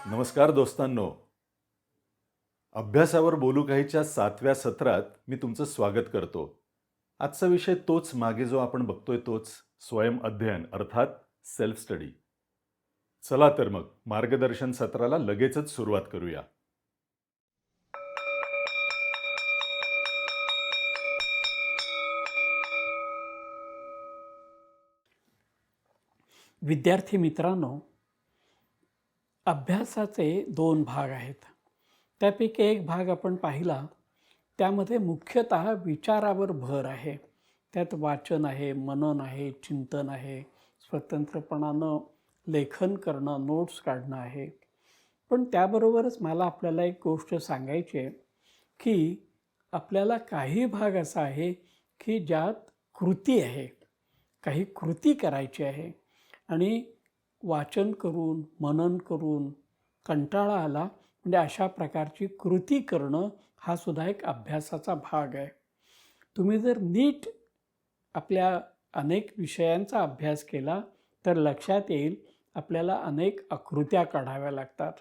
नमस्कार दोस्तांनो. अभ्यासावर बोलू काहीच्या 7व्या सत्रात मी तुमचं स्वागत करतो. आजचा विषय तोच, मागे जो आपण बघतोय तोच, स्वयं अध्ययन अर्थात सेल्फ स्टडी. चला तर मग मार्गदर्शन सत्राला लगेचच सुरुवात करूया. विद्यार्थी मित्रांनो, अभ्यासाचे 2 भाग आहेत. त्यापैकी एक भाग आपण पाहिला, त्यामध्ये मुख्यतः विचारावर भर आहे. त्यात वाचन आहे, मनन आहे, चिंतन आहे, स्वतंत्रपणानं लेखन करणं, नोट्स काढणं आहे. पण त्याबरोबरच मला आपल्याला एक गोष्ट सांगायची आहे की आपल्याला काही भाग असा आहे की ज्यात कृती आहे, काही कृती करायची आहे. आणि वाचन करून, मनन करून कंटाळा आला म्हणजे अशा प्रकारची कृती करणं हा सुद्धा एक अभ्यासाचा भाग आहे. तुम्ही जर नीट आपल्या अनेक विषयांचा अभ्यास केला तर लक्षात येईल आपल्याला अनेक आकृत्या काढाव्या लागतात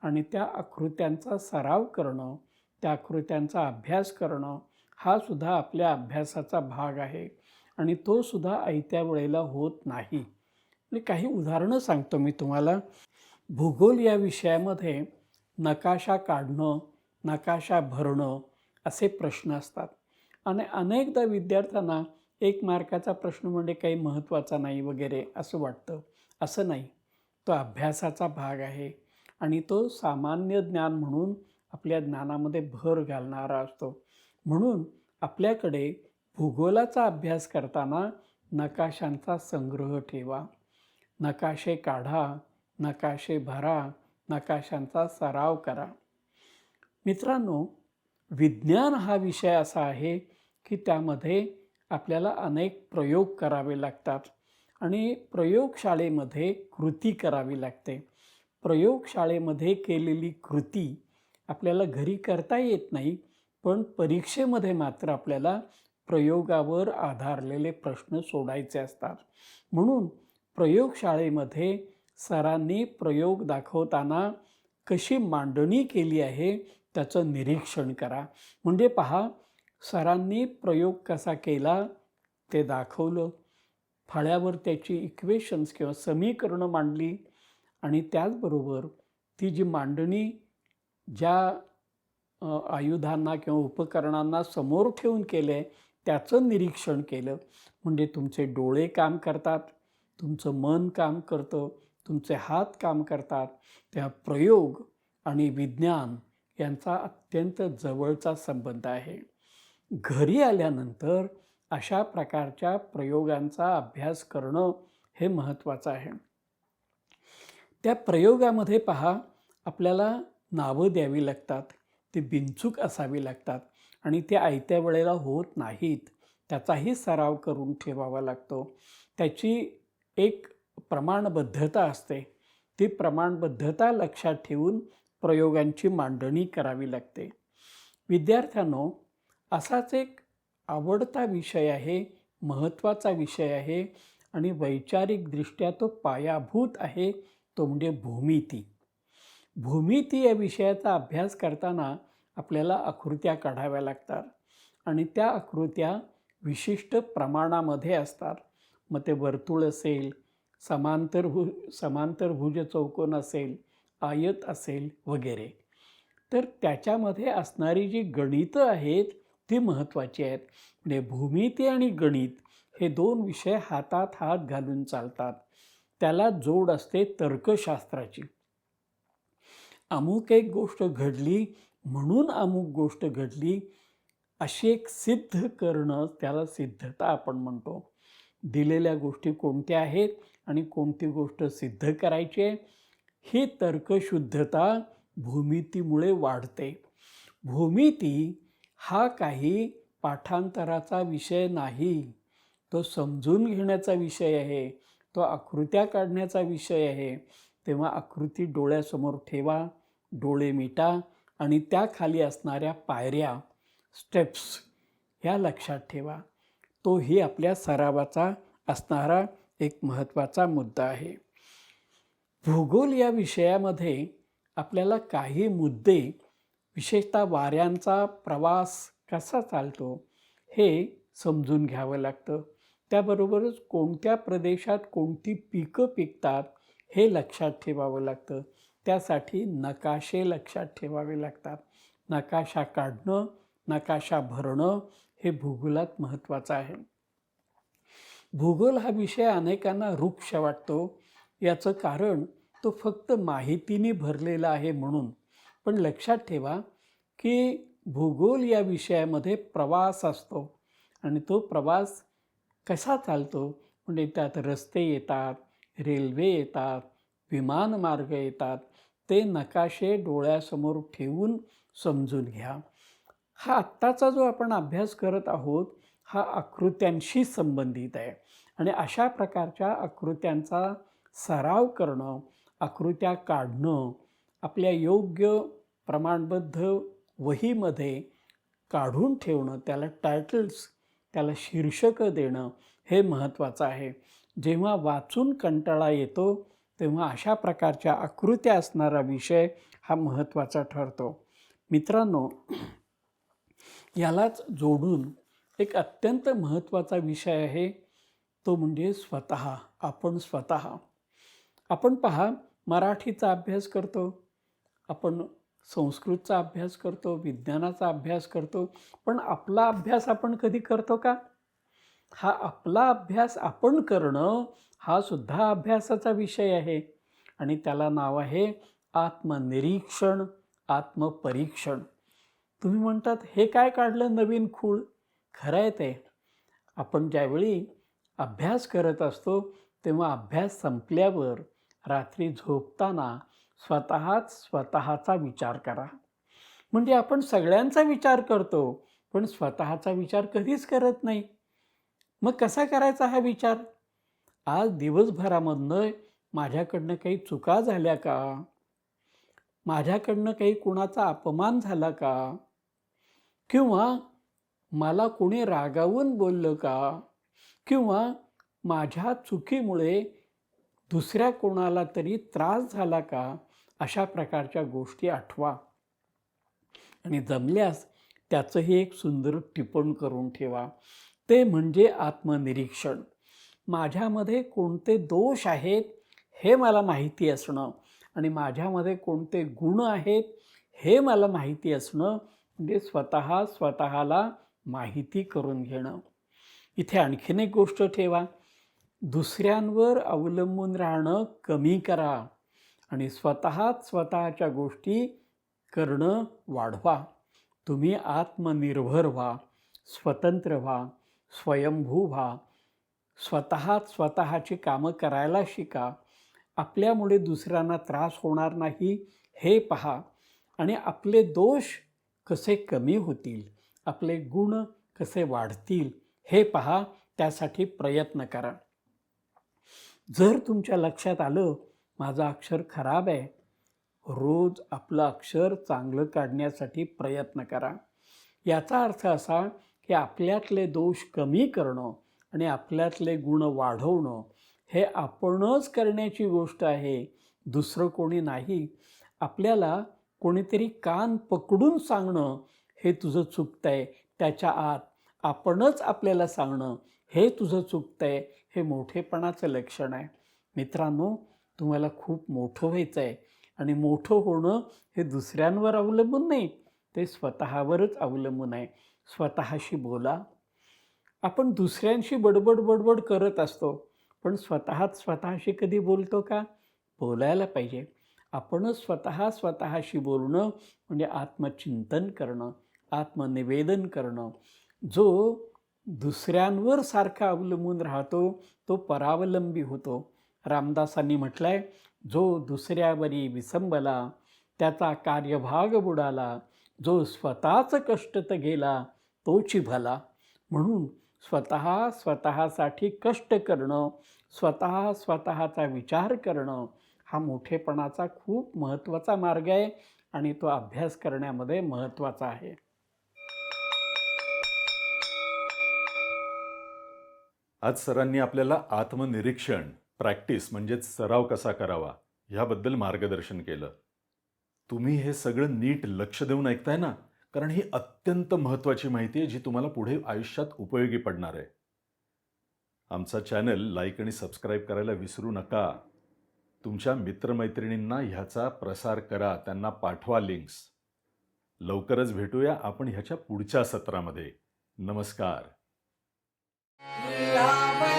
आणि त्या आकृत्यांचा सराव करणं, त्या आकृत्यांचा अभ्यास करणं हा सुद्धा आपल्या अभ्यासाचा भाग आहे आणि तो सुद्धा आयत्या वेळेला होत नाही. आणि काही उदाहरणं सांगतो मी तुम्हाला. भूगोल या विषयामध्ये नकाशा काढणं, नकाशा भरणं असे प्रश्न असतात आणि अनेकदा विद्यार्थ्यांना 1 मार्काचा प्रश्न म्हणजे काही महत्त्वाचा नाही वगैरे असं वाटतं. असं नाही, तो अभ्यासाचा भाग आहे आणि तो सामान्य ज्ञान म्हणून आपल्या ज्ञानामध्ये भर घालणारा असतो. म्हणून आपल्याकडे भूगोलाचा अभ्यास करताना नकाशांचा संग्रह ठेवा, नकाशे काढा, नकाशे भरा, नकाशांचा सराव करा. मित्रांनो, विज्ञान हा विषय असा आहे की त्यामध्ये आपल्याला अनेक प्रयोग करावे लागतात आणि प्रयोगशाळेमध्ये कृती करावी लागते. प्रयोगशाळेमध्ये केलेली कृती आपल्याला घरी करता येत नाही, पण परीक्षेमध्ये मात्र आपल्याला प्रयोगावर आधारलेले प्रश्न सोडायचे असतात. म्हणून प्रयोगशाळेमध्ये सरांनी प्रयोग दाखवताना कशी मांडणी केली आहे त्याचं निरीक्षण करा. म्हणजे पहा, सरांनी प्रयोग कसा केला ते दाखवलं, फळ्यावर त्याची इक्वेशन्स किंवा समीकरणं मांडली आणि त्याचबरोबर ती जी मांडणी ज्या आयुधांना किंवा उपकरणांना समोर ठेवून केले त्याचं निरीक्षण केलं. म्हणजे तुमचे डोळे काम करतात, तुमचं मन काम करतं, तुमचे हात काम करतात. त्या प्रयोग आणि विज्ञान यांचा अत्यंत जवळचा संबंध आहे. घरी आल्यानंतर अशा प्रकारच्या प्रयोगांचा अभ्यास करणं हे महत्त्वाचं आहे. त्या प्रयोगामध्ये पहा, आपल्याला नावं द्यावी लागतात, ते बिनचूक असावी लागतात आणि ते आयत्या वेळेला होत नाहीत. त्याचाही सराव करून ठेवावा लागतो. त्याची एक प्रमाणबद्धता असते. ती प्रमाणबद्धता लक्षात ठेवून प्रयोगांची मांडणी करावी लागते. विद्यार्थ्यांनो, असाच एक आवडता विषय आहे, महत्त्वाचा विषय आहे आणि वैचारिकदृष्ट्या तो पायाभूत आहे, तो म्हणजे भूमिती. भूमिती या विषयाचा अभ्यास करताना आपल्याला आकृत्या काढाव्या लागतात आणि त्या आकृत्या विशिष्ट प्रमाणामध्ये असतात. मग ते वर्तुळ असेल, समांतरभुज चौकोन असेल, आयत असेल वगैरे. तर त्याच्यामध्ये असणारी जी गणितं आहेत ती महत्त्वाची आहेत. म्हणजे भूमिती आणि गणित हे 2 विषय हातात हात घालून चालतात. त्याला जोड असते तर्कशास्त्राची. अमुक एक गोष्ट घडली म्हणून अमुक गोष्ट घडली अशी एक सिद्ध करणं, त्याला सिद्धता आपण म्हणतो. दिलेल्या गोष्टी कोणत्या आहेत आणि कोणती गोष्ट सिद्ध करायची आहे, ही तर्कशुद्धता भूमितीमुळे वाढते. भूमिती हा काही पाठांतराचा विषय नाही, तो समजून घेण्याचा विषय आहे, तो आकृत्या काढण्याचा विषय आहे. तेव्हा आकृती डोळ्यासमोर ठेवा, डोळे मिटा आणि त्याखाली असणाऱ्या पायऱ्या, स्टेप्स ह्या लक्षात ठेवा. तोही आपल्या सरावाचा असणारा एक महत्त्वाचा मुद्दा आहे. भूगोल या विषयामध्ये आपल्याला काही मुद्दे, विशेषतः वाऱ्यांचा प्रवास कसा चालतो हे समजून घ्यावं लागतं. त्याबरोबरच कोणत्या प्रदेशात कोणती पिकं पिकतात हे लक्षात ठेवावं लागतं. त्यासाठी नकाशे लक्षात ठेवावे लागतात. नकाशा काढणं, नकाशा भरणं हे भूगोलात महत्त्वाचं आहे. भूगोल हा विषय अनेकांना रुक्ष वाटतो. याचं कारण तो फक्त माहितीने भरलेला आहे म्हणून. पण लक्षात ठेवा की भूगोल या विषयामध्ये प्रवास असतो आणि तो प्रवास कसा चालतो म्हणजे त्यात रस्ते येतात, रेल्वे येतात, विमानमार्ग येतात. ते नकाशे डोळ्यासमोर ठेवून समजून घ्या. हा आत्ताचा जो आपण अभ्यास करत आहोत हा आकृत्यांशी संबंधित आहे आणि अशा प्रकारच्या आकृत्यांचा सराव करणं, आकृत्या काढणं, आपल्या योग्य प्रमाणबद्ध वहीमध्ये काढून ठेवणं, त्याला टायटल्स, त्याला शीर्षकं देणं हे महत्त्वाचं आहे. जेव्हा वाचून कंटाळा येतो तेव्हा अशा प्रकारच्या आकृत्या असणारा विषय हा महत्त्वाचा ठरतो. मित्रांनो, यालाच जोडून एक अत्यंत महत्त्वाचा विषय आहे, तो म्हणजे स्वतः. आपण स्वतः. आपण पहा, मराठीचा अभ्यास करतो, आपण संस्कृतचा अभ्यास करतो, विज्ञानाचा अभ्यास करतो, पण आपला अभ्यास आपण कधी करतो का? हा आपला अभ्यास आपण करणं हा सुद्धा अभ्यासाचा विषय आहे आणि त्याला नाव आहे आत्मनिरीक्षण, आत्मपरीक्षण. तुम्ही म्हणतात हे काय काढलं नवीन खूळ? खरं आहे ते. आपण ज्यावेळी अभ्यास करत असतो तेव्हा अभ्यास संपल्यावर रात्री झोपताना स्वतःचा विचार करा. म्हणजे आपण सगळ्यांचा विचार करतो पण स्वतःचा विचार कधीच करत नाही. मग कसा करायचा हा विचार? आज दिवसभरामधनं माझ्याकडनं काही चुका झाल्या का? माझ्याकडनं काही कुणाचा अपमान झाला का? किंवा मला कोणी रागावून बोललं का? किंवा माझ्या चुकीमुळे दुसऱ्या कोणाला तरी त्रास झाला का? अशा प्रकारच्या गोष्टी आठवा आणि जमल्यास त्याचंही एक सुंदर टिप्पण करून ठेवा. ते म्हणजे आत्मनिरीक्षण. माझ्यामध्ये कोणते दोष आहेत हे मला माहिती असणं आणि माझ्यामध्ये कोणते गुण आहेत हे मला माहिती असणं म्हणजे स्वतःला माहिती करून घेणं. इथे आणखीन एक गोष्ट ठेवा, दुसऱ्यांवर अवलंबून राहणं कमी करा आणि स्वतःच्या गोष्टी करणं वाढवा. तुम्ही आत्मनिर्भर व्हा, स्वतंत्र व्हा, स्वयंभू व्हा. स्वतःची कामं करायला शिका. आपल्यामुळे दुसऱ्यांना त्रास होणार नाही हे पहा आणि आपले दोष कसे कमी होतील, आपले गुण कसे वाढतील हे पहा. त्यासाठी प्रयत्न करा. जर तुमच्या लक्षात आलं माझं अक्षर खराब आहे, रोज आपलं अक्षर चांगलं काढण्यासाठी प्रयत्न करा. याचा अर्थ असा की आपल्यातले दोष कमी करणं आणि आपल्यातले गुण वाढवणं हे आपणच करण्याची गोष्ट आहे, दुसरं कोणी नाही. आपल्याला कोणीतरी कान पकडून सांगणं हे तुझं चुकतंय, त्याच्या आत आपणच आपल्याला सांगणं हे तुझं चुकतंय, हे मोठेपणाचं लक्षण आहे. मित्रांनो, तुम्हाला खूप मोठं व्हायचं आहे आणि मोठं होणं हे दुसऱ्यांवर अवलंबून नाही, ते स्वतःवरच अवलंबून आहे. स्वतःशी बोला. आपण दुसऱ्यांशी बडबड करत असतो पण स्वतःशी कधी बोलतो का? बोलायला पाहिजे. आपणच स्वतःशी बोलणं म्हणजे आत्मचिंतन करणं, आत्मनिवेदन करणं. जो दुसऱ्यांवर सारखा अवलंबून राहतो तो परावलंबी होतो. रामदासांनी म्हटलंय, जो दुसऱ्यावरी विसंबला त्याचा कार्यभाग बुडाला, जो स्वतःच कष्टत गेला तोची भला. म्हणून स्वतःसाठी कष्ट करणं, स्वतःचा विचार करणं हा मोठेपणाचा खूप महत्त्वाचा मार्ग आहे आणि तो अभ्यास करण्यामध्ये महत्त्वाचा आहे. आज सरांनी आपल्याला आत्मनिरीक्षण, प्रॅक्टिस म्हणजेच सराव कसा करावा ह्याबद्दल मार्गदर्शन केलं. तुम्ही हे सगळं नीट लक्ष देऊन ऐकताय ना, कारण ही अत्यंत महत्त्वाची माहिती आहे जी तुम्हाला पुढे आयुष्यात उपयोगी पडणार आहे. आमचा चॅनल लाईक आणि सबस्क्राईब करायला विसरू नका. तुमच्या मित्रमैत्रिणींना ह्याचा प्रसार करा, त्यांना पाठवा लिंक्स. लवकरच भेटूया आपण ह्याच्या पुढच्या सत्रामध्ये. नमस्कार. Love